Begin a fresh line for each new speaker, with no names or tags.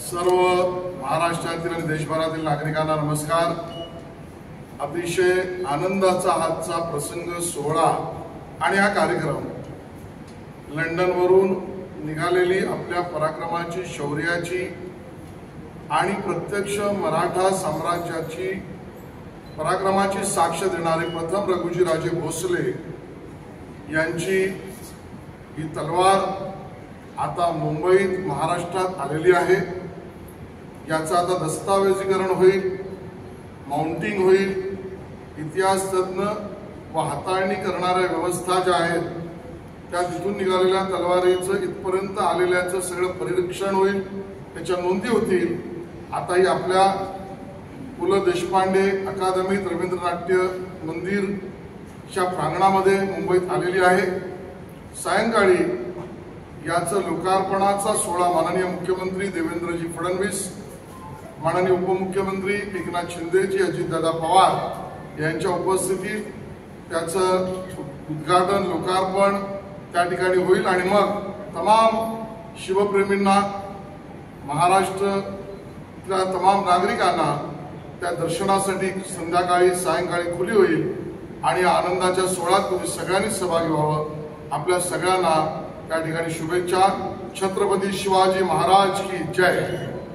सर्व महाराष्ट्रातील आणि देशभरातील नागरिकांना नमस्कार। अतिशय आनंदाचा हातचा प्रसंग सोहळा आणि हा कार्यक्रम लंडनवरून निघालेली आपल्या पराक्रमाची, शौर्याची आणि प्रत्यक्ष मराठा साम्राज्याची पराक्रमाची साक्ष देणारे प्रथम रघुजीराजे भोसले यांची ही तलवार आता मुंबईत महाराष्ट्रात आलेली आहे। याचा आता दस्तावेजीकरण होईल, माउंटिंग होईल, इतिहास तज्ञ व हाताळणी करणाऱ्या व्यवस्था ज्या आहेत त्या तिथून निघालेल्या तलवारीचं इथपर्यंत आलेल्याचं सगळं परिरक्षण होईल, त्याच्या नोंदी होतील। आता ही आपल्या पु ल देशपांडे अकादमीत रवींद्रनाट्य मंदिरच्या प्रांगणामध्ये मुंबईत आलेली आहे। सायंकाळी याचं लोकार्पणाचा सोहळा माननीय मुख्यमंत्री देवेंद्रजी फडणवीस, माननीय उपमुख्यमंत्री एकनाथ शिंदेजी, अजितदादा पवार यांच्या उपस्थितीत त्याचं उद्घाटन, लोकार्पण त्या ठिकाणी होईल आणि मग तमाम शिवप्रेमींना, महाराष्ट्रातल्या तमाम नागरिकांना त्या दर्शनासाठी संध्याकाळी सायंकाळी खुली होईल आणि आनंदाच्या सोहळ्यात तुम्ही सगळ्यांनी सहभागी व्हावं। आपल्या सगळ्यांना त्या ठिकाणी शुभेच्छा। छत्रपती शिवाजी महाराज की जय।